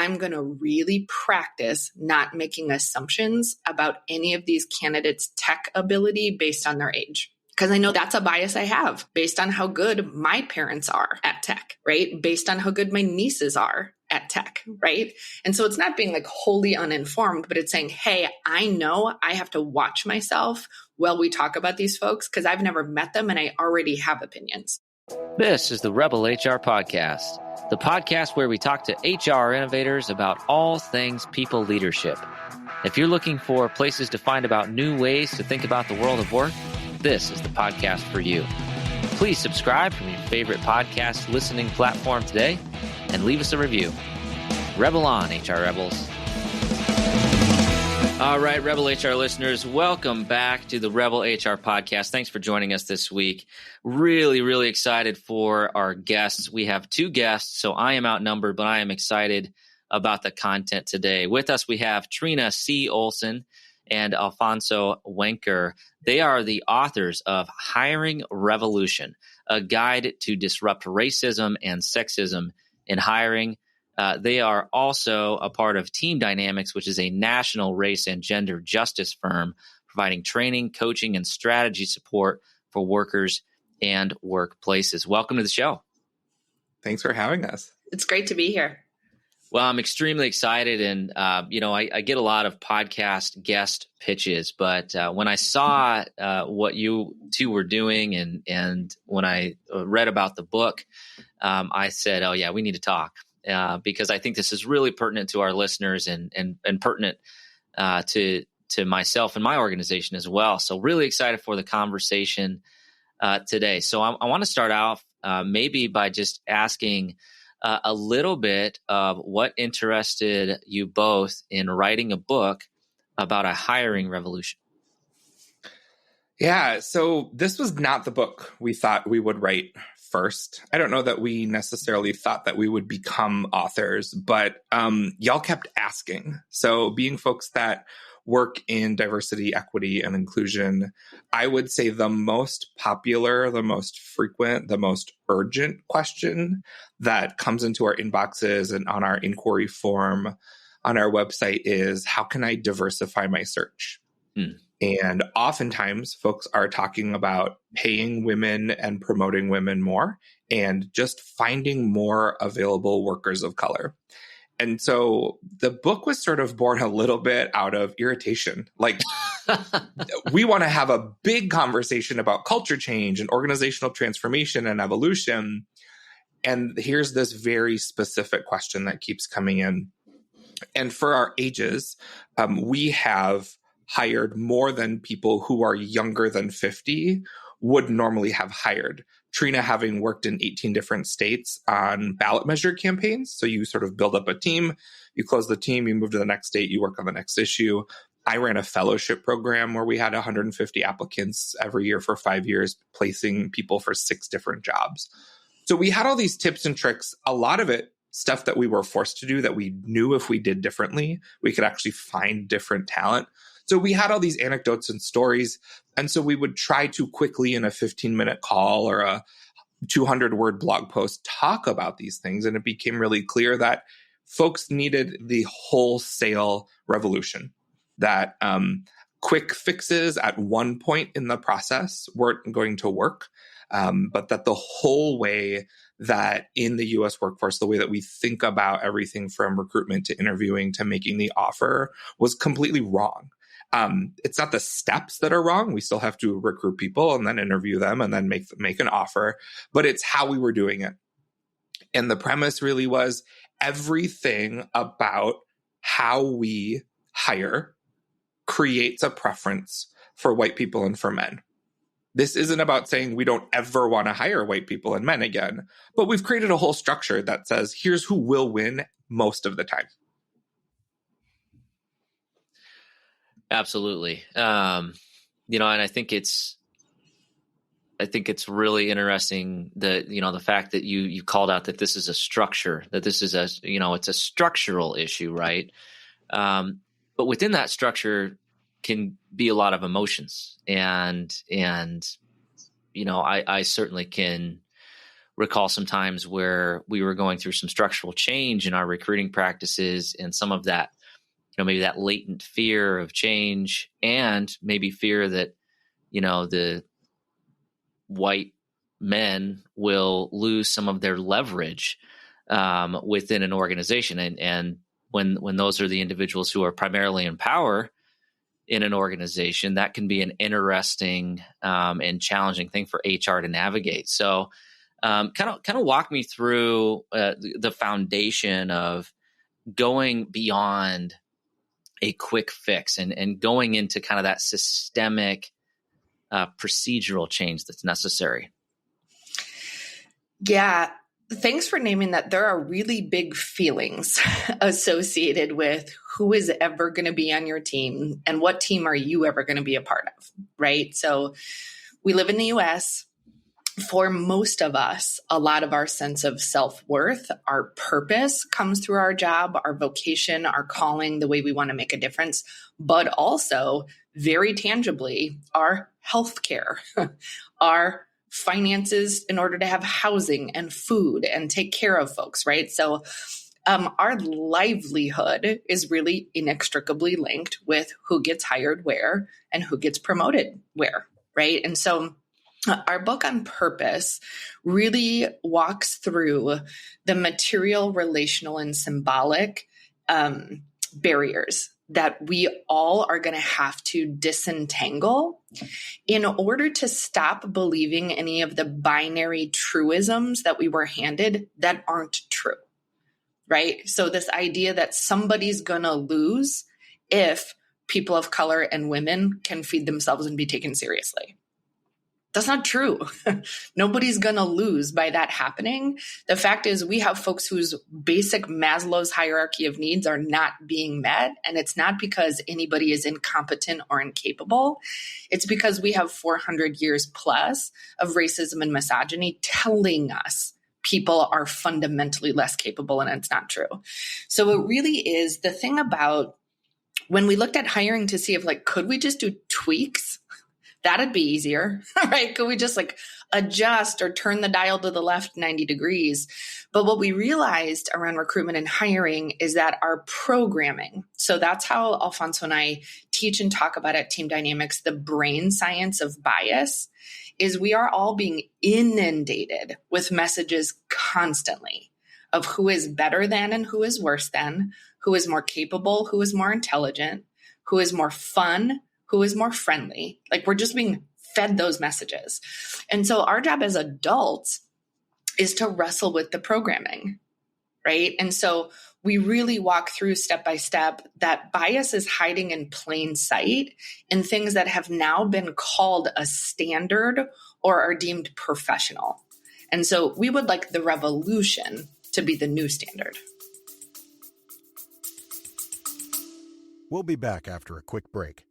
I'm going to really practice not making assumptions about any of these candidates' tech ability based on their age. Because I know that's a bias I have based on how good my parents are at tech, right? Based on how good my nieces are at tech, right? And so it's not being like wholly uninformed, but it's saying, hey, I know I have to watch myself while we talk about these folks because I've never met them and I already have opinions. This is the Rebel HR Podcast, the podcast where we talk to HR innovators about all things people leadership. If you're looking for places to find about new ways to think about the world of work, this is the podcast for you. Please subscribe from your favorite podcast listening platform today and leave us a review. Rebel on, HR Rebels. All right, Rebel HR listeners, welcome back to the Rebel HR Podcast. Thanks for joining us this week. Really excited for our guests. We have two guests, so I am outnumbered, but I am excited about the content today. With us, we have Trina C. Olson and Alfonso Wenker. They are the authors of Hiring Revolution, a guide to disrupt racism and sexism in hiring. They are also a part of Team Dynamics, which is a national race and gender justice firm providing training, coaching, and strategy support for workers and workplaces. Welcome to the show. Thanks for having us. It's great to be here. Well, I'm extremely excited, and I get a lot of podcast guest pitches, but when I saw what you two were doing, and when I read about the book, I said, "Oh yeah, we need to talk," because I think this is really pertinent to our listeners and pertinent to myself and my organization as well. So, really excited for the conversation today. So, I want to start off maybe by just asking a little bit of what interested you both in writing a book about a hiring revolution. Yeah, so this was not the book we thought we would write first. I don't know that we necessarily thought that we would become authors, but y'all kept asking. So being folks that work in diversity, equity, and inclusion, I would say the most popular, the most frequent, the most urgent question that comes into our inboxes and on our inquiry form on our website is, how can I diversify my search? And oftentimes folks are talking about paying women and promoting women more and just finding more available workers of color. And so the book was sort of born a little bit out of irritation. Like, we want to have a big conversation about culture change and organizational transformation and evolution. And here's this very specific question that keeps coming in. And for our ages, we have hired more than people who are younger than 50 would normally have hired. Trina having worked in 18 different states on ballot measure campaigns. So you sort of build up a team, you close the team, you move to the next state, you work on the next issue. I ran a fellowship program where we had 150 applicants every year for 5 years, placing people for 6 different jobs. So we had all these tips and tricks, a lot of it stuff that we were forced to do that we knew if we did differently, we could actually find different talent. So we had all these anecdotes and stories. And so we would try to quickly in a 15-minute call or a 200-word blog post talk about these things. And it became really clear that folks needed the wholesale revolution, that quick fixes at one point in the process weren't going to work, but that the whole way that in the U.S. workforce, the way that we think about everything from recruitment to interviewing to making the offer was completely wrong. It's not the steps that are wrong. We still have to recruit people and then interview them and then make an offer, but it's how we were doing it. And the premise really was everything about how we hire creates a preference for white people and for men. This isn't about saying we don't ever want to hire white people and men again, but we've created a whole structure that says, here's who will win most of the time. Absolutely. And I think it's really interesting that, the fact that you called out that this is a structure, that this is it's a structural issue, right? But within that structure can be a lot of emotions and I certainly can recall some times where we were going through some structural change in our recruiting practices, and some of that, maybe that latent fear of change, and maybe fear that, the white men will lose some of their leverage within an organization. And when those are the individuals who are primarily in power in an organization, that can be an interesting and challenging thing for HR to navigate. So kind of walk me through the foundation of going beyond a quick fix and going into kind of that systemic procedural change that's necessary. Yeah. Thanks for naming that. There are really big feelings associated with who is ever going to be on your team and what team are you ever going to be a part of, right? So we live in the US. For most of us, a lot of our sense of self-worth, our purpose comes through our job, our vocation, our calling, the way we want to make a difference, but also very tangibly, our healthcare, our finances in order to have housing and food and take care of folks, right? So our livelihood is really inextricably linked with who gets hired where and who gets promoted where, right? And so our book on purpose really walks through the material, relational, and symbolic barriers that we all are going to have to disentangle in order to stop believing any of the binary truisms that we were handed that aren't true, right? So this idea that somebody's going to lose if people of color and women can feed themselves and be taken seriously. That's not true. Nobody's going to lose by that happening. The fact is we have folks whose basic Maslow's hierarchy of needs are not being met. And it's not because anybody is incompetent or incapable. It's because we have 400 years plus of racism and misogyny telling us people are fundamentally less capable, and it's not true. So it really is the thing about when we looked at hiring to see if could we just do tweaks? That'd be easier, right? Could we just adjust or turn the dial to the left 90 degrees? But what we realized around recruitment and hiring is that our programming, so that's how Alfonso and I teach and talk about at Team Dynamics, the brain science of bias, is we are all being inundated with messages constantly of who is better than and who is worse than, who is more capable, who is more intelligent, who is more fun, who is more friendly. We're just being fed those messages. And so our job as adults is to wrestle with the programming, right? And so we really walk through step by step that bias is hiding in plain sight in things that have now been called a standard or are deemed professional. And so we would like the revolution to be the new standard. We'll be back after a quick break.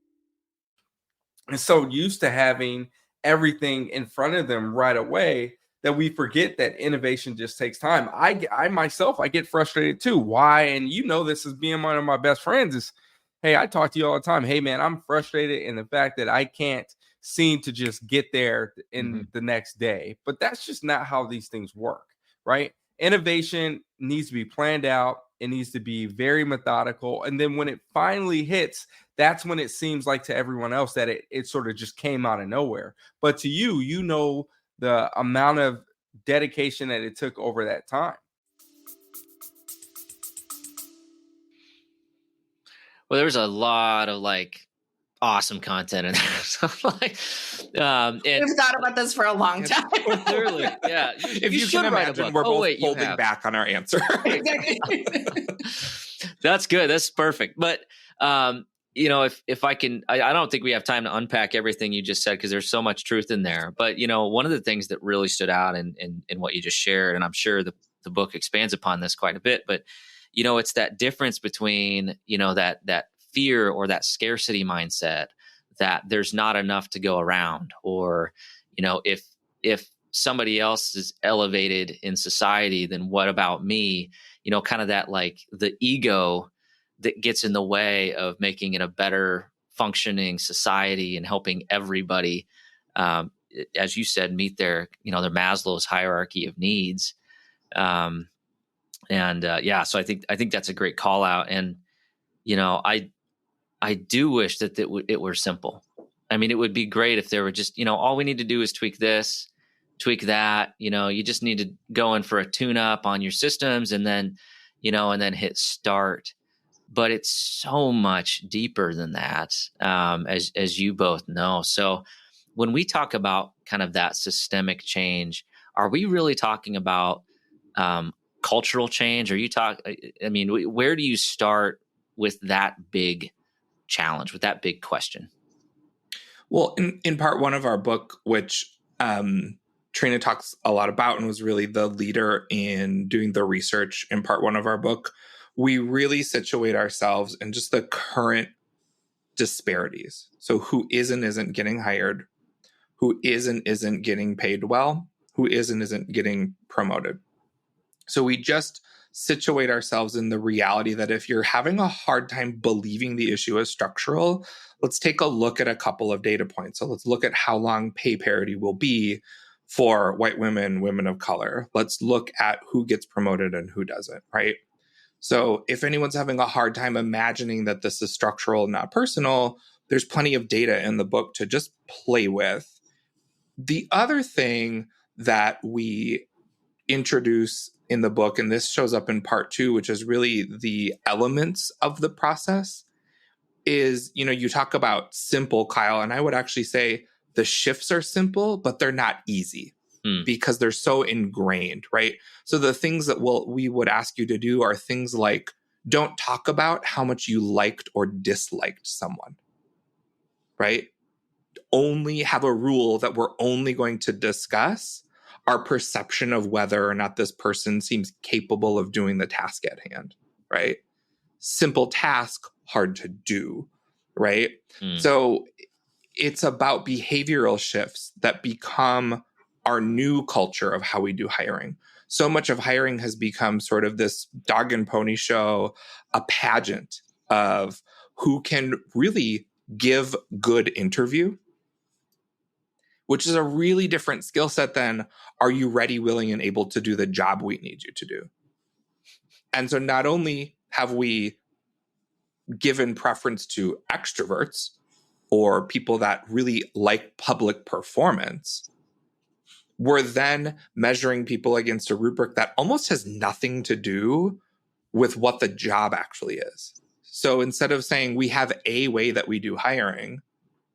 And so used to having everything in front of them right away that we forget that innovation just takes time. I myself, I get frustrated too. Why? And this as being one of my best friends is, hey, I talk to you all the time. Hey, man, I'm frustrated in the fact that I can't seem to just get there in the next day. But that's just not how these things work, right? Innovation needs to be planned out. It needs to be very methodical. And then when it finally hits, that's when it seems like to everyone else that it sort of just came out of nowhere. But to you, the amount of dedication that it took over that time. Well, there's a lot of awesome content in there. So, we've thought about this for a long time. Clearly, yeah. If you can imagine, we're both holding back on our answer. That's good. That's perfect. But if I can, I don't think we have time to unpack everything you just said because there's so much truth in there. But one of the things that really stood out in what you just shared, and I'm sure the book expands upon this quite a bit, but it's that difference between that fear or that scarcity mindset that there's not enough to go around, or if somebody else is elevated in society, then what about me? Kind of that the ego that gets in the way of making it a better functioning society and helping everybody as you said, meet their Maslow's hierarchy of needs. So I think that's a great call out. And, I do wish that it were simple. I mean, it would be great if there were just, all we need to do is tweak this, tweak that. You just need to go in for a tune-up on your systems and then hit start. But it's so much deeper than that, as you both know. So when we talk about kind of that systemic change, are we really talking about cultural change? Where do you start with that big challenge, with that big question? Well, in part one of our book, which Trina talks a lot about and was really the leader in doing the research in part one of our book, we really situate ourselves in just the current disparities. So who isn't getting hired, who isn't getting paid well, who isn't getting promoted. So we just situate ourselves in the reality that if you're having a hard time believing the issue is structural, let's take a look at a couple of data points. So let's look at how long pay parity will be for white women, women of color. Let's look at who gets promoted and who doesn't, right? So if anyone's having a hard time imagining that this is structural, not personal, there's plenty of data in the book to just play with. The other thing that we introduce in the book, and this shows up in part two, which is really the elements of the process, is, you talk about simple, Kyle, and I would actually say the shifts are simple, but they're not easy because they're so ingrained, right? So the things that we would ask you to do are things like, don't talk about how much you liked or disliked someone, right? Only have a rule that we're only going to discuss our perception of whether or not this person seems capable of doing the task at hand, right? Simple task, hard to do, right? So it's about behavioral shifts that become our new culture of how we do hiring. So much of hiring has become sort of this dog and pony show, a pageant of who can really give good interview, which is a really different skill set than, are you ready, willing, and able to do the job we need you to do? And so not only have we given preference to extroverts or people that really like public performance, we're then measuring people against a rubric that almost has nothing to do with what the job actually is. So instead of saying we have a way that we do hiring,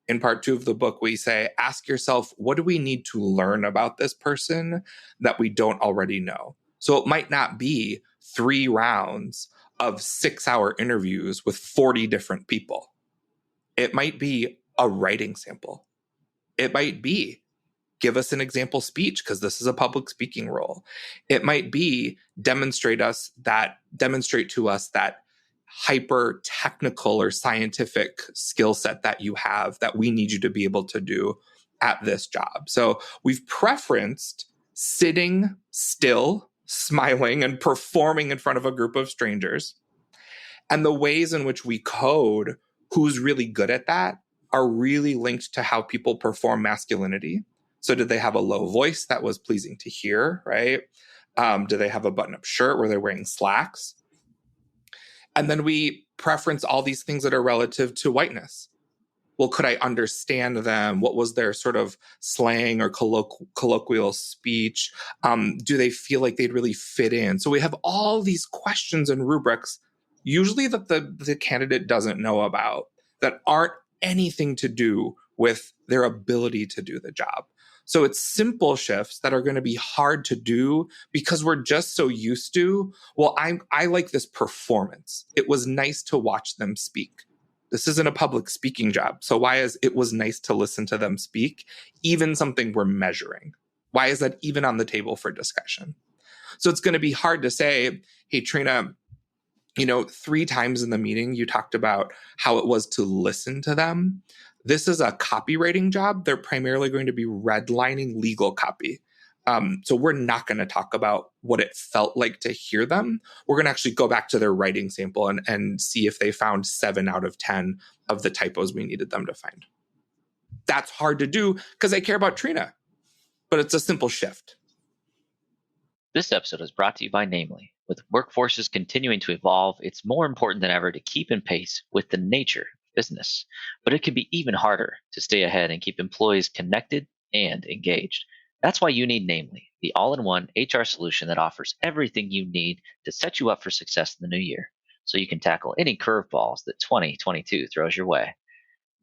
in part two of the book, we say, ask yourself, what do we need to learn about this person that we don't already know? So it might not be 3 rounds of 6-hour interviews with 40 different people. It might be a writing sample. It might be, give us an example speech because this is a public speaking role. It might be demonstrate to us that hyper technical or scientific skill set that you have that we need you to be able to do at this job. So we've preferenced sitting still, smiling, and performing in front of a group of strangers. And the ways in which we code who's really good at that are really linked to how people perform masculinity. So did they have a low voice that was pleasing to hear, right? Do they have a button-up shirt where they're wearing slacks? And then we preference all these things that are relative to whiteness. Well, could I understand them? What was their sort of slang or colloquial speech? Do they feel like they'd really fit in? So we have all these questions and rubrics, usually that the candidate doesn't know about, that aren't anything to do with their ability to do the job. So it's simple shifts that are going to be hard to do because we're just so used to, well, I like this performance. It was nice to watch them speak. This isn't a public speaking job. So why is it was nice to listen to them speak, even something we're measuring? Why is that even on the table for discussion? So it's going to be hard to say, hey, Trina, 3 times in the meeting, you talked about how it was to listen to them. This is a copywriting job. They're primarily going to be redlining legal copy. So we're not going to talk about what it felt like to hear them. We're going to actually go back to their writing sample and see if they found 7 out of 10 of the typos we needed them to find. that's hard to do because I care about Trina. But it's a simple shift. This episode is brought to you by Namely. With workforces continuing to evolve, it's more important than ever to keep in pace with the nature of business. But it can be even harder to stay ahead and keep employees connected and engaged. That's why you need Namely, the all-in-one HR solution that offers everything you need to set you up for success in the new year, so you can tackle any curveballs that 2022 throws your way.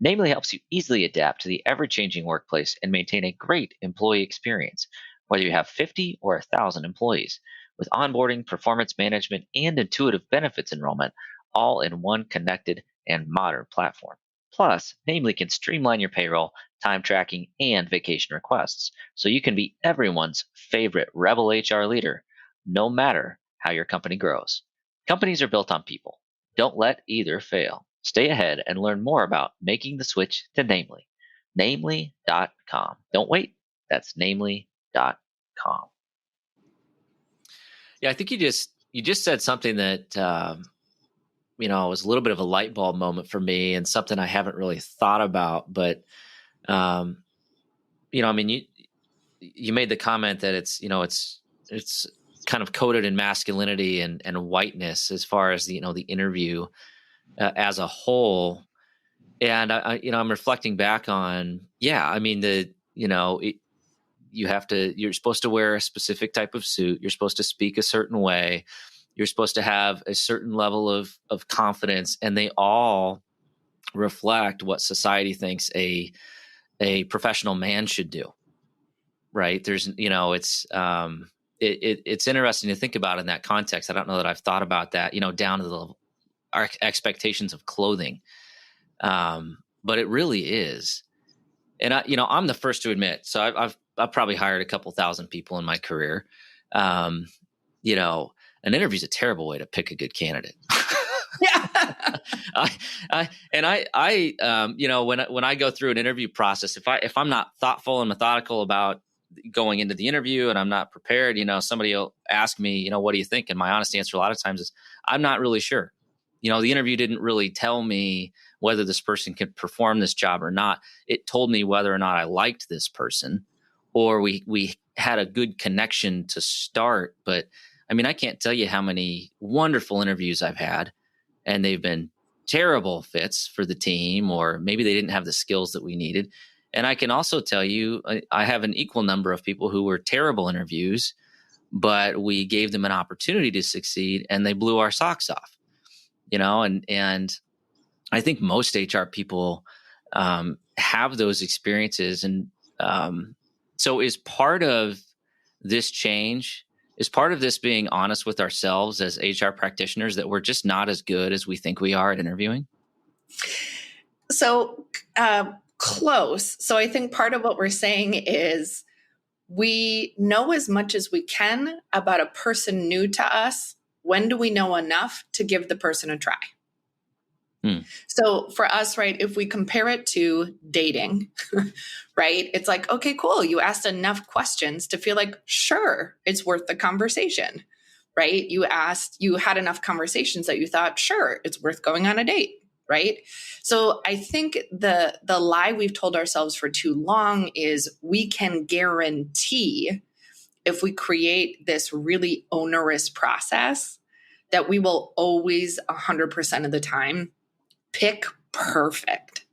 Namely helps you easily adapt to the ever-changing workplace and maintain a great employee experience, whether you have 50 or 1,000 employees, with onboarding, performance management, and intuitive benefits enrollment, all in one connected and modern platform. Plus, Namely can streamline your payroll, time tracking, and vacation requests, so you can be everyone's favorite Rebel HR leader, no matter how your company grows. Companies are built on people. Don't let either fail. Stay ahead and learn more about making the switch to Namely. Namely.com. Don't wait. That's Namely.com. Yeah, I think you just said something that was a little bit of a light bulb moment for me, and something I haven't really thought about. But you made the comment that it's kind of coded in masculinity and whiteness as far as the interview as a whole. And I'm reflecting back on, you're supposed to wear a specific type of suit. You're supposed to speak a certain way. You're supposed to have a certain level of confidence, and they all reflect what society thinks a professional man should do. Right. There's, it's interesting to think about in that context. I don't know that I've thought about that, down to our expectations of clothing. But it really is. And I'm the first to admit, so I've probably hired a couple thousand people in my career. An interview is a terrible way to pick a good candidate. Yeah. When I go through an interview process, if I'm not thoughtful and methodical about going into the interview and I'm not prepared, somebody will ask me, what do you think? And my honest answer a lot of times is, I'm not really sure. The interview didn't really tell me whether this person could perform this job or not. It told me whether or not I liked this person, or we had a good connection to start. But I can't tell you how many wonderful interviews I've had, and they've been terrible fits for the team, or maybe they didn't have the skills that we needed. And I can also tell you, I have an equal number of people who were terrible interviews, but we gave them an opportunity to succeed and they blew our socks off. And I think most HR people have those experiences. And so is part of this change, is part of this being honest with ourselves as HR practitioners that we're just not as good as we think we are at interviewing? So close. So I think part of what we're saying is we know as much as we can about a person new to us. When do we know enough to give the person a try? So for us, right, if we compare it to dating, right, it's like, okay, cool. You asked enough questions to feel like, sure, it's worth the conversation, right? You had enough conversations that you thought, sure, it's worth going on a date, right? So I think the lie we've told ourselves for too long is we can guarantee, if we create this really onerous process, that we will always 100% of the time pick perfect,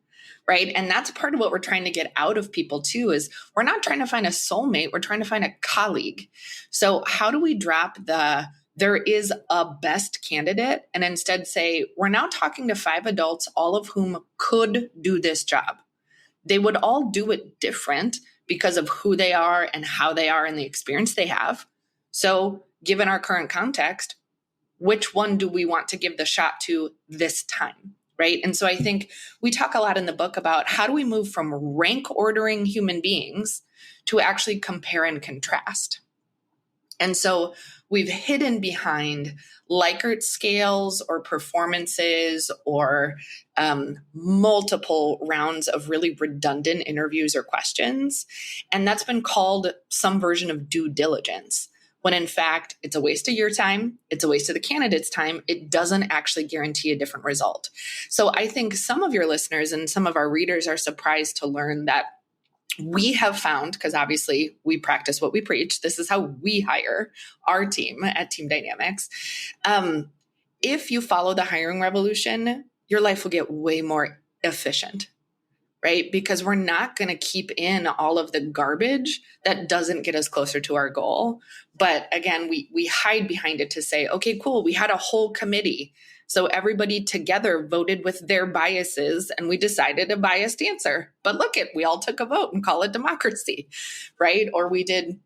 right? And that's part of what we're trying to get out of people too, is we're not trying to find a soulmate, we're trying to find a colleague. So how do we drop there is a best candidate and instead say, we're now talking to 5 adults, all of whom could do this job. They would all do it different because of who they are and how they are and the experience they have. So given our current context, which one do we want to give the shot to this time? Right. And so I think we talk a lot in the book about how do we move from rank ordering human beings to actually compare and contrast. And so we've hidden behind Likert scales or performances or multiple rounds of really redundant interviews or questions. And that's been called some version of due diligence, when in fact, it's a waste of your time. It's a waste of the candidate's time. It doesn't actually guarantee a different result. So I think some of your listeners and some of our readers are surprised to learn that we have found, because obviously we practice what we preach, this is how we hire our team at Team Dynamics. If you follow the hiring revolution, your life will get way more efficient, right? Because we're not going to keep in all of the garbage that doesn't get us closer to our goal. But again, we hide behind it to say, okay, cool, we had a whole committee. So everybody together voted with their biases and we decided a biased answer. But look we all took a vote and call it democracy, right? Or we did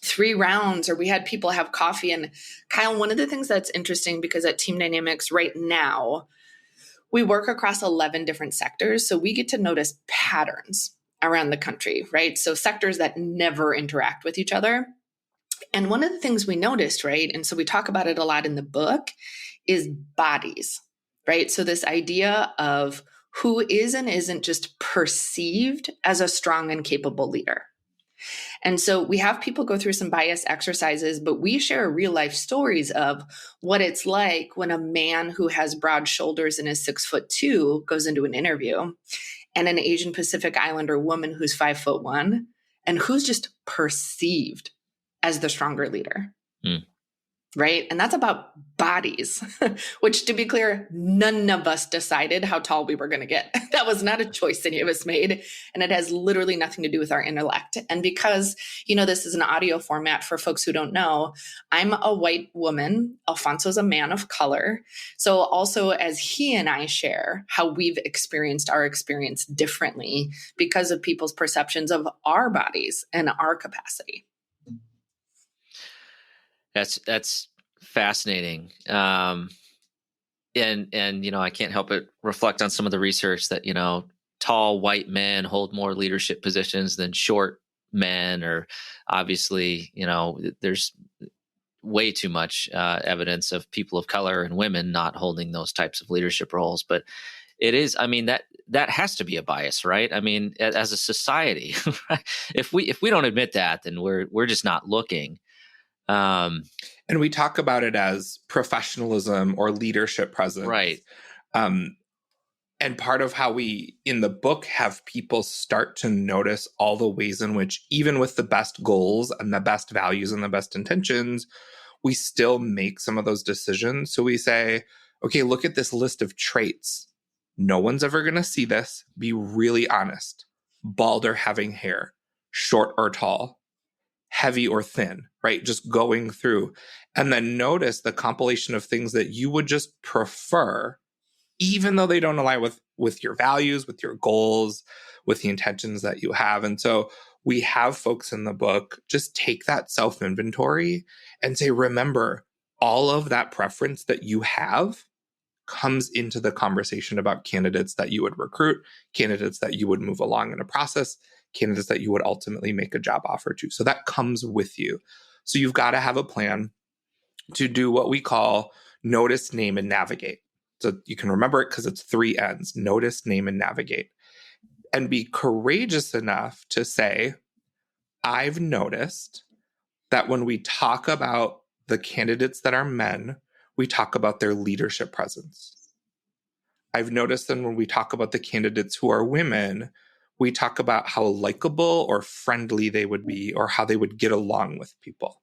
3 rounds, or we had people have coffee. And Kyle, one of the things that's interesting, because at Team Dynamics right now, we work across 11 different sectors. So we get to notice patterns around the country, right? So sectors that never interact with each other. And one of the things we noticed, right, and so we talk about it a lot in the book, is bodies, right? So this idea of who is and isn't just perceived as a strong and capable leader. And so we have people go through some bias exercises, but we share real life stories of what it's like when a man who has broad shoulders and is 6'2" goes into an interview, and an Asian Pacific Islander woman who's 5'1" and who's just perceived as the stronger leader. Right? And that's about bodies, which, to be clear, none of us decided how tall we were going to get. That was not a choice any of us made. And it has literally nothing to do with our intellect. And because, this is an audio format for folks who don't know, I'm a white woman. Alfonso's a man of color. So also, as he and I share how we've experienced our experience differently because of people's perceptions of our bodies and our capacity. That's fascinating. And I can't help but reflect on some of the research that, tall white men hold more leadership positions than short men, or obviously, there's way too much evidence of people of color and women not holding those types of leadership roles. But it is, that has to be a bias, right? As a society, if we don't admit that, then we're just not looking. And we talk about it as professionalism or leadership presence. Right. And part of how we, in the book, have people start to notice all the ways in which, even with the best goals and the best values and the best intentions, we still make some of those decisions. So we say, okay, look at this list of traits. No one's ever going to see this. Be really honest. Bald or having hair, short or tall, heavy or thin, right? Just going through. And then notice the compilation of things that you would just prefer, even though they don't align with your values, with your goals, with the intentions that you have. And so we have folks in the book just take that self-inventory and say, remember, all of that preference that you have comes into the conversation about candidates that you would recruit, candidates that you would move along in a process, candidates that you would ultimately make a job offer to. So that comes with you. So you've got to have a plan to do what we call notice, name, and navigate. So you can remember it because it's 3 N's: notice, name, and navigate. And be courageous enough to say, I've noticed that when we talk about the candidates that are men, we talk about their leadership presence. I've noticed that when we talk about the candidates who are women, we talk about how likable or friendly they would be, or how they would get along with people.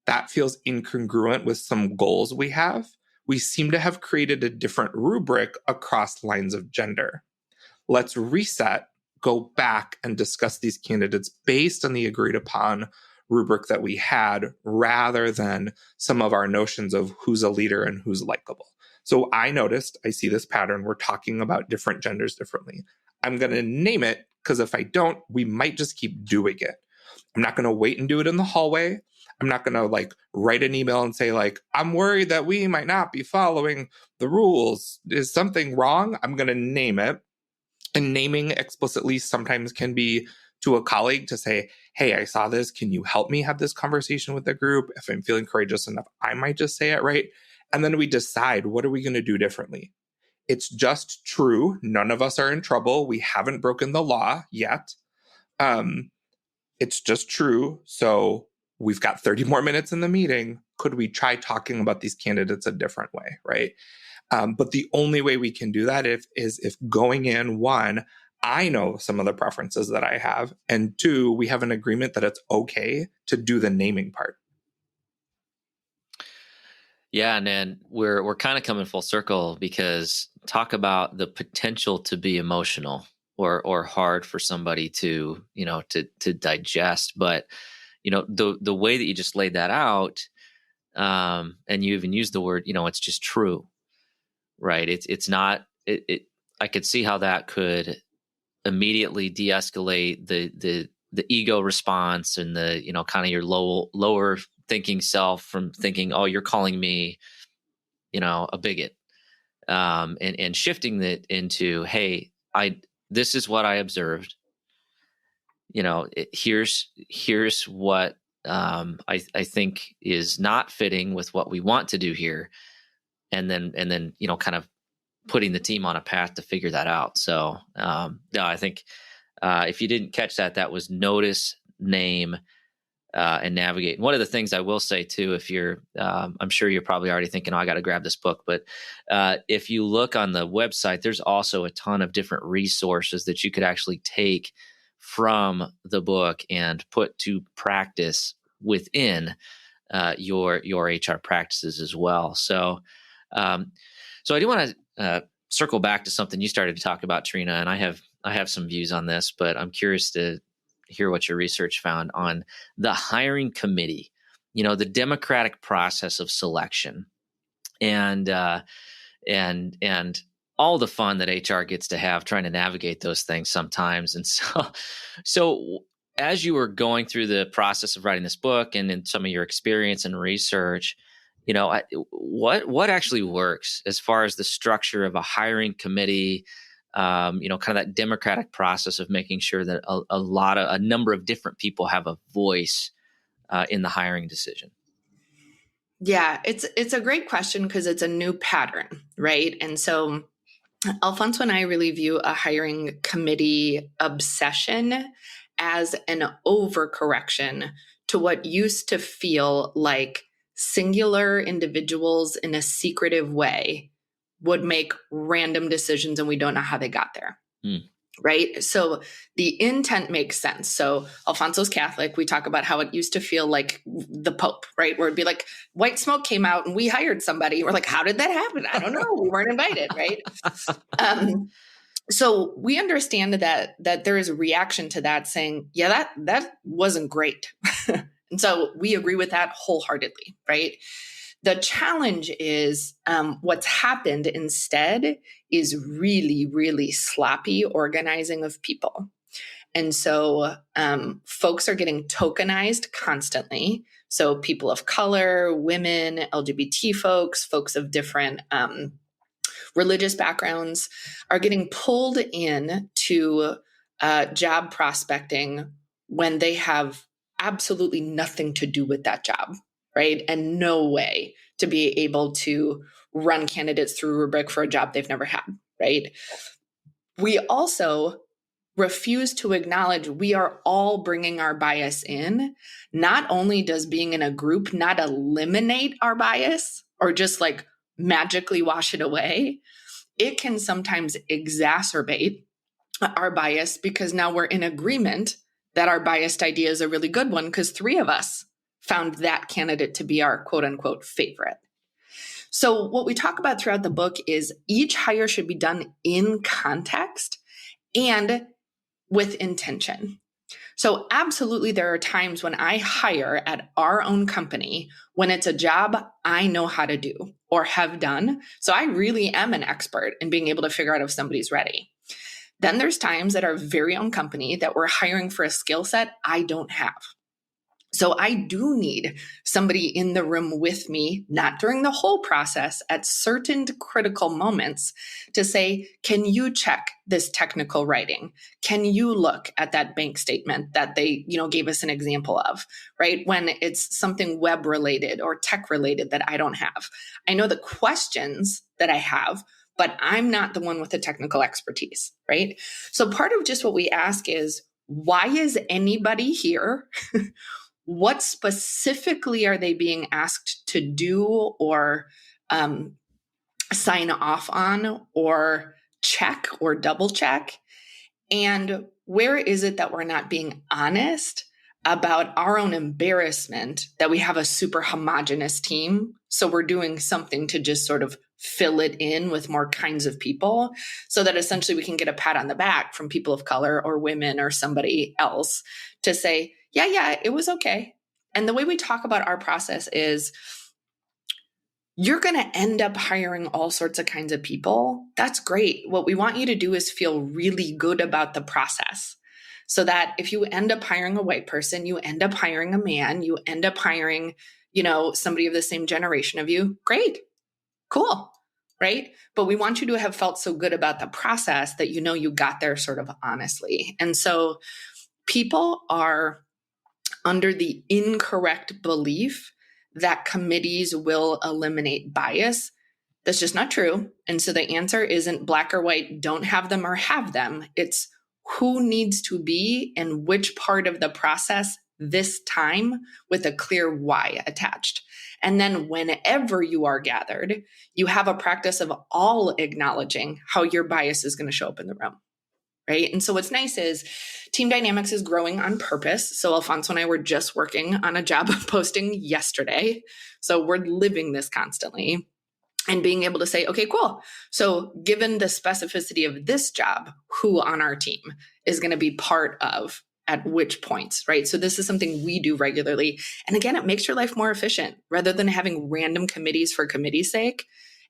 That feels incongruent with some goals we have. We seem to have created a different rubric across lines of gender. Let's reset, go back and discuss these candidates based on the agreed upon rubric that we had, rather than some of our notions of who's a leader and who's likable. So I see this pattern. We're talking about different genders differently. I'm going to name it, because if I don't, we might just keep doing it. I'm not going to wait and do it in the hallway. I'm not going to write an email and say I'm worried that we might not be following the rules. Is something wrong? I'm going to name it. And naming explicitly sometimes can be to a colleague to say, hey, I saw this. Can you help me have this conversation with the group? If I'm feeling courageous enough, I might just say it, right? And then we decide, what are we going to do differently? It's just true. None of us are in trouble. We haven't broken the law yet. It's just true. So we've got 30 more minutes in the meeting. Could we try talking about these candidates a different way, right? But the only way we can do that is if going in, one, I know some of the preferences that I have, and two, we have an agreement that it's okay to do the naming part. Yeah, and then we're kind of coming full circle, because talk about the potential to be emotional or hard for somebody to, to digest. But, the way that you just laid that out, and you even used the word, it's just true, right? It's not, I could see how that could immediately de-escalate the ego response and the, kind of your lower thinking self from thinking, oh, you're calling me, a bigot, and shifting it into, hey, this is what I observed. Here's what I think is not fitting with what we want to do here, and then kind of putting the team on a path to figure that out. So no, I think if you didn't catch that was notice, name, and navigate. And one of the things I will say too, if you're, I'm sure you're probably already thinking, oh, I got to grab this book. But if you look on the website, there's also a ton of different resources that you could actually take from the book and put to practice within your HR practices as well. So I do want to circle back to something you started to talk about, Trina, and I have some views on this, but I'm curious to hear what your research found on the hiring committee, the democratic process of selection, and all the fun that HR gets to have trying to navigate those things sometimes. And so as you were going through the process of writing this book and in some of your experience and research, what actually works as far as the structure of a hiring committee, kind of that democratic process of making sure that a number of different people have a voice in the hiring decision? Yeah, it's a great question because it's a new pattern, right? And so Alfonso and I really view a hiring committee obsession as an overcorrection to what used to feel like singular individuals in a secretive way would make random decisions and we don't know how they got there. Right? So the intent makes sense. So Alfonso's Catholic. We talk about how it used to feel like the Pope, right? Where it'd be like white smoke came out and we hired somebody. We're like, how did that happen? I don't know. We weren't invited, right? So we understand that there is a reaction to that saying, yeah, that wasn't great. And so we agree with that wholeheartedly, right? The challenge is what's happened instead is really, really sloppy organizing of people. And so folks are getting tokenized constantly. So people of color, women, LGBT folks of different religious backgrounds are getting pulled in to job prospecting when they have absolutely nothing to do with that job, right? And no way to be able to run candidates through a rubric for a job they've never had, right? We also refuse to acknowledge we are all bringing our bias in. Not only does being in a group not eliminate our bias or just like magically wash it away, it can sometimes exacerbate our bias because now we're in agreement that our biased idea is a really good one because 3 of us found that candidate to be our quote unquote favorite. So what we talk about throughout the book is each hire should be done in context and with intention. So absolutely, there are times when I hire at our own company when it's a job I know how to do or have done. So I really am an expert in being able to figure out if somebody's ready. Then there's times at our very own company that we're hiring for a skill set I don't have. So I do need somebody in the room with me, not during the whole process, at certain critical moments to say, can you check this technical writing? Can you look at that bank statement that they, gave us an example of, right? When it's something web related or tech related that I don't have. I know the questions that I have, but I'm not the one with the technical expertise, right? So part of just what we ask is, why is anybody here? what specifically are they being asked to do or sign off on or check or double check? And where is it that we're not being honest about our own embarrassment that we have a super homogenous team? So we're doing something to just sort of fill it in with more kinds of people so that essentially we can get a pat on the back from people of color or women or somebody else to say, yeah, it was okay. And the way we talk about our process is, you're going to end up hiring all sorts of kinds of people. That's great. What we want you to do is feel really good about the process so that if you end up hiring a white person, you end up hiring a man, you end up hiring, somebody of the same generation of you, great, cool, right? But we want you to have felt so good about the process that you got there sort of honestly. And so people are under the incorrect belief that committees will eliminate bias. That's just not true. And so the answer isn't black or white, don't have them or have them. It's who needs to be in which part of the process this time with a clear why attached. And then whenever you are gathered, you have a practice of all acknowledging how your bias is going to show up in the room. Right. And so what's nice is team dynamics is growing on purpose. So Alfonso and I were just working on a job posting yesterday. So we're living this constantly and being able to say, okay, cool. So given the specificity of this job, who on our team is going to be part of at which points, right? So this is something we do regularly. And again, it makes your life more efficient rather than having random committees for committee's sake.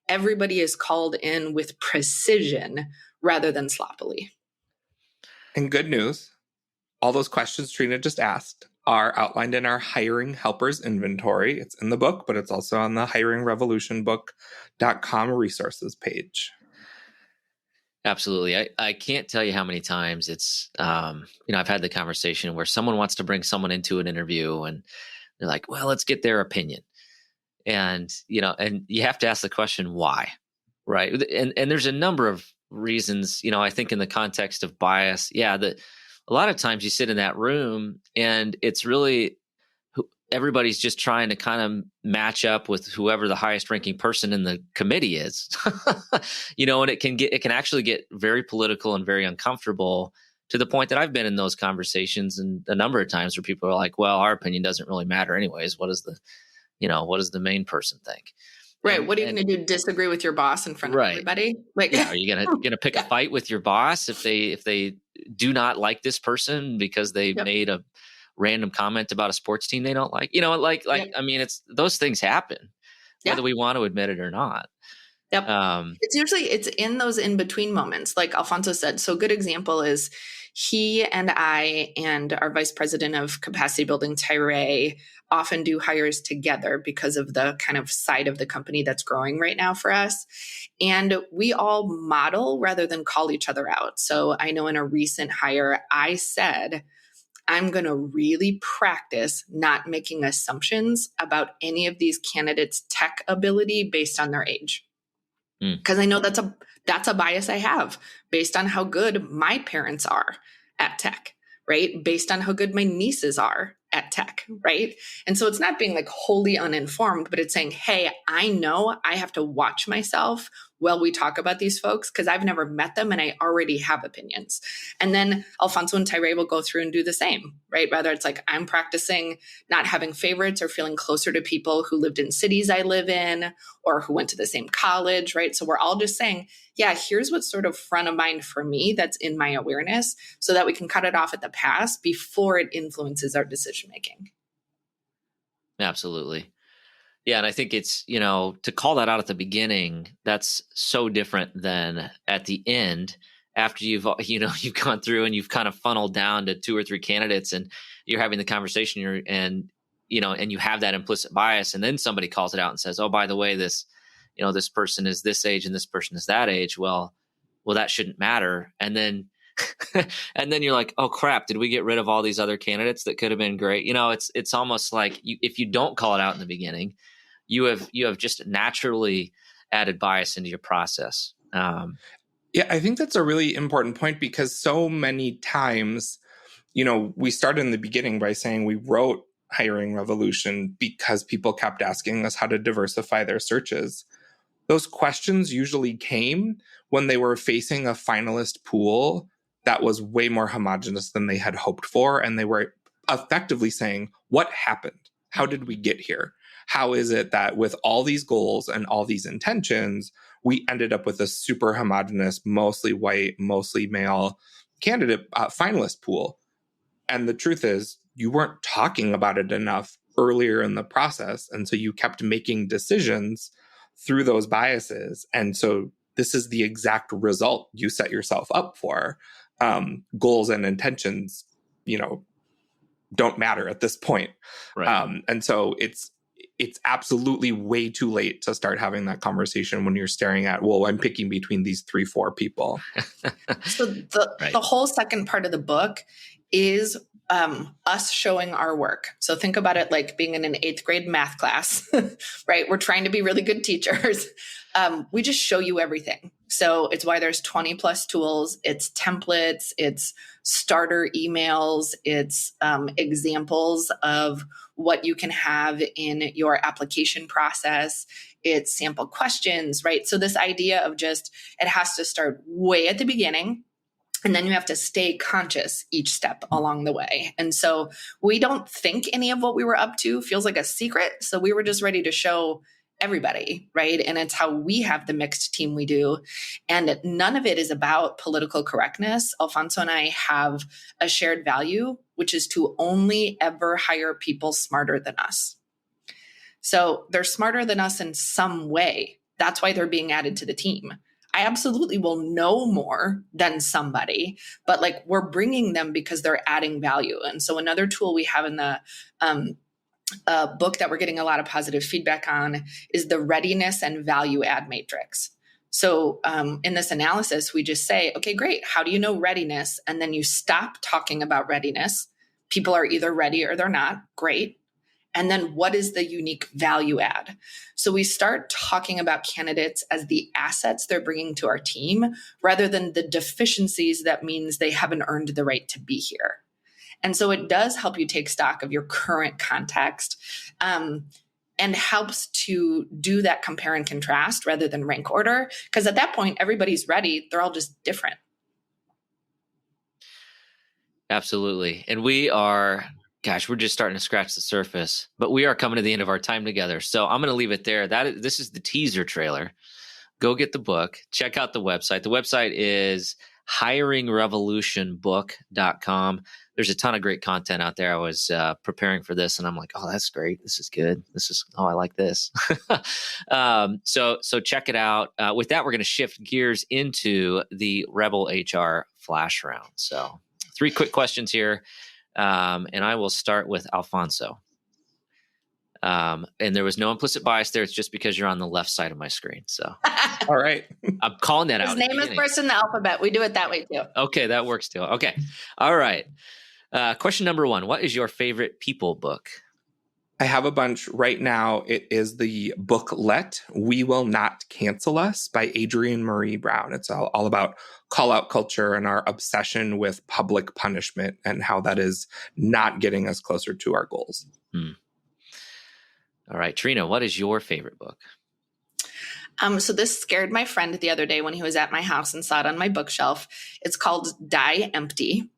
Everybody is called in with precision rather than sloppily. And good news, all those questions Trina just asked are outlined in our Hiring Helpers inventory. It's in the book, but it's also on the hiringrevolutionbook.com resources page. Absolutely. I can't tell you how many times it's, I've had the conversation where someone wants to bring someone into an interview and they're like, well, let's get their opinion. And, and you have to ask the question, why? Right. And there's a number of reasons, I think in the context of bias, that a lot of times you sit in that room and it's really everybody's just trying to kind of match up with whoever the highest ranking person in the committee is, and it can actually get very political and very uncomfortable to the point that I've been in those conversations and a number of times where people are like, well, our opinion doesn't really matter anyways. What does the main person think? Right. What are you going to do? Disagree with your boss in front of everybody? Like, are you gonna pick a fight with your boss if they do not like this person because they made a random comment about a sports team they don't like? I mean, it's those things happen whether we want to admit it or not. Yep. It's in those in between moments, like Alfonso said. So a good example is he and I and our vice president of capacity building, Tyree, often do hires together because of the kind of side of the company that's growing right now for us. And we all model rather than call each other out. So I know in a recent hire, I said, I'm going to really practice not making assumptions about any of these candidates' tech ability based on their age. Because I know that's a bias I have based on how good my parents are at tech, right? Based on how good my nieces are at tech, right? And so it's not being like wholly uninformed, but it's saying, hey, I know I have to watch myself while we talk about these folks because I've never met them and I already have opinions. And then Alfonso and Tyree will go through and do the same, right? Rather it's like I'm practicing not having favorites or feeling closer to people who lived in cities I live in or who went to the same college, right? So we're all just saying, yeah, here's what's sort of front of mind for me that's in my awareness so that we can cut it off at the pass before it influences our decision making. Absolutely. Yeah. And I think it's, to call that out at the beginning, that's so different than at the end after you've gone through and you've kind of funneled down to 2 or 3 candidates and you're having the conversation and you have that implicit bias. And then somebody calls it out and says, oh, by the way, this person is this age and this person is that age. Well, that shouldn't matter. And then you're like, oh crap, did we get rid of all these other candidates that could have been great? It's almost like if you don't call it out in the beginning, you have just naturally added bias into your process. Yeah, I think that's a really important point because so many times, we started in the beginning by saying we wrote hiring revolution because people kept asking us how to diversify their searches. Those questions usually came when they were facing a finalist pool that was way more homogenous than they had hoped for. And they were effectively saying, what happened? How did we get here? How is it that with all these goals and all these intentions, we ended up with a super homogenous, mostly white, mostly male candidate finalist pool? And the truth is, you weren't talking about it enough earlier in the process. And so you kept making decisions through those biases. And so this is the exact result you set yourself up for. Goals and intentions, don't matter at this point. Right. And so it's absolutely way too late to start having that conversation when you're staring at, well, I'm picking between these 3-4 people. So the whole second part of the book is us showing our work. So think about it like being in an 8th grade math class, right? We're trying to be really good teachers. We just show you everything. So it's why there's 20 plus tools. It's templates, it's starter emails, it's examples of what you can have in your application process. It's sample questions, right? So this idea of just, it has to start way at the beginning. And then you have to stay conscious each step along the way. And so we don't think any of what we were up to feels like a secret. So we were just ready to show everybody, right? And it's how we have the mixed team we do. And none of it is about political correctness. Alfonso and I have a shared value, which is to only ever hire people smarter than us. So they're smarter than us in some way. That's why they're being added to the team. I absolutely will know more than somebody, but like we're bringing them because they're adding value. And so another tool we have in the book that we're getting a lot of positive feedback on is the readiness and value add matrix. So in this analysis, we just say, okay, great. How do you know readiness? And then you stop talking about readiness. People are either ready or they're not. Great. And then what is the unique value add? So we start talking about candidates as the assets they're bringing to our team rather than the deficiencies that means they haven't earned the right to be here. And so it does help you take stock of your current context and helps to do that compare and contrast rather than rank order. Because at that point, everybody's ready. They're all just different. Absolutely. And we are... Gosh, we're just starting to scratch the surface, but we are coming to the end of our time together. So I'm going to leave it there. This is the teaser trailer. Go get the book. Check out the website. The website is hiringrevolutionbook.com. There's a ton of great content out there. I was preparing for this and I'm like, oh, that's great. This is good. I like this. So check it out. With that, we're going to shift gears into the Rebel HR Flash Round. So 3 quick questions here. And I will start with Alfonso. And there was no implicit bias there. It's just because you're on the left side of my screen. So, all right. I'm calling that out. His name is first in the alphabet. We do it that way too. Okay. That works too. Okay. All right. Question number 1. What is your favorite people book? I have a bunch right now. It is the booklet, We Will Not Cancel Us by Adrienne Marie Brown. It's all about call-out culture and our obsession with public punishment and how that is not getting us closer to our goals. All right, Trina, what is your favorite book? So this scared my friend the other day when he was at my house and saw it on my bookshelf. It's called Die Empty.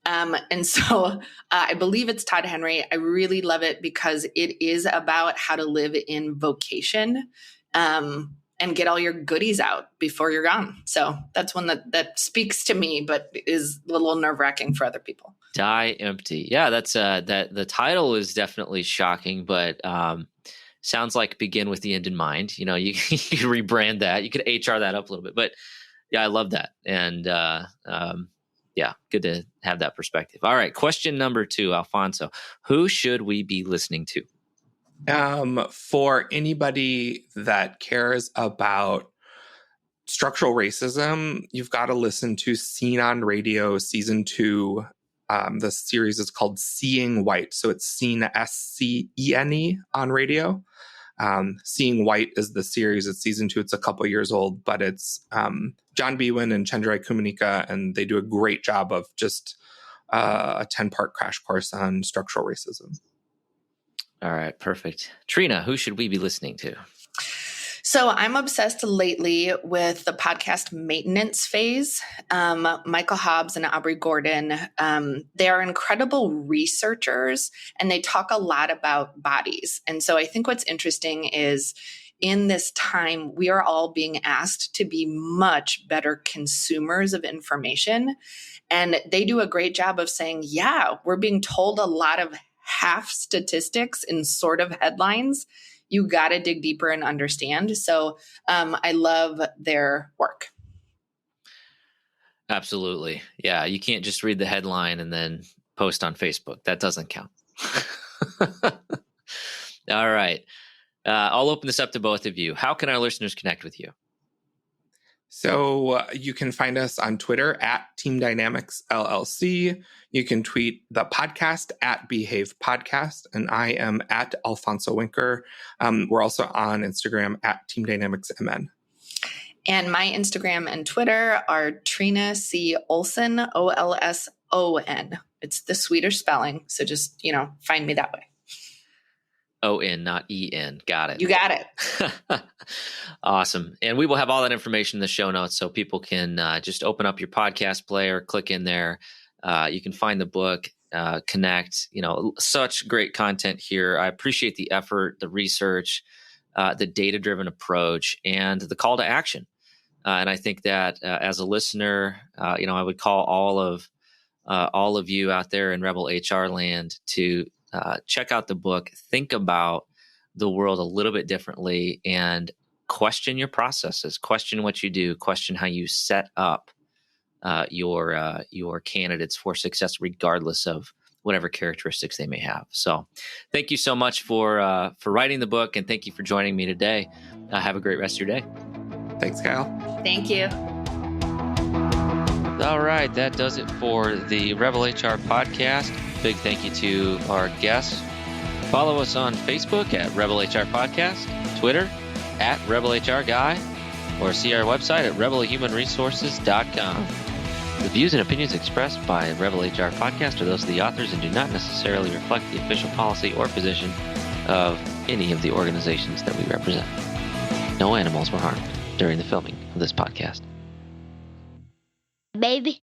And so I believe it's Todd Henry. I really love it because it is about how to live in vocation and get all your goodies out before you're gone. So that's one that speaks to me, but is a little nerve-wracking for other people. Die Empty. Yeah, that's that the title is definitely shocking, but sounds like begin with the end in mind. You you could rebrand that. You could HR that up a little bit. But yeah, I love that. And yeah, good to have that perspective. All right. Question number 2, Alfonso. Who should we be listening to? For anybody that cares about structural racism, you've got to listen to Seen on Radio Season 2. The series is called Seeing White. So it's Seen, SCENE on radio. Seeing White is the series. It's Season 2. It's a couple years old, but it's John Biewen and Chandrai Kumanika, and they do a great job of just a 10-part crash course on structural racism. All right, perfect. Trina, who should we be listening to? So I'm obsessed lately with the podcast Maintenance Phase. Michael Hobbs and Aubrey Gordon, they are incredible researchers, and they talk a lot about bodies. And so I think what's interesting is in this time, we are all being asked to be much better consumers of information. And they do a great job of saying, yeah, we're being told a lot of half statistics in sort of headlines. You got to dig deeper and understand. So I love their work. Absolutely. Yeah. You can't just read the headline and then post on Facebook. That doesn't count. All right. I'll open this up to both of you. How can our listeners connect with you? So you can find us on Twitter at Team Dynamics LLC. You can tweet the podcast at Behave Podcast, and I am at Alfonso Wenker. We're also on Instagram at Team Dynamics MN. And my Instagram and Twitter are Trina C. Olson, Olson. It's the Swedish spelling. So just, find me that way. O-N, not E-N. Got it. You got it. Awesome. And we will have all that information in the show notes so people can just open up your podcast player, click in there. You can find the book, connect, such great content here. I appreciate the effort, the research, the data-driven approach, and the call to action. And I think that as a listener, I would call all of you out there in Rebel HR land to check out the book, think about the world a little bit differently, and question your processes, question what you do, question how you set up your candidates for success, regardless of whatever characteristics they may have. So thank you so much for writing the book, and thank you for joining me today. Have a great rest of your day. Thanks, Kyle. Thank you. All right, that does it for the Rebel HR podcast. Big thank you to our guests. Follow us on Facebook at Rebel HR Podcast, Twitter at Rebel HR Guy, or see our website at rebelhumanresources.com. The views and opinions expressed by Rebel HR Podcast are those of the authors and do not necessarily reflect the official policy or position of any of the organizations that we represent. No animals were harmed during the filming of this podcast. Baby.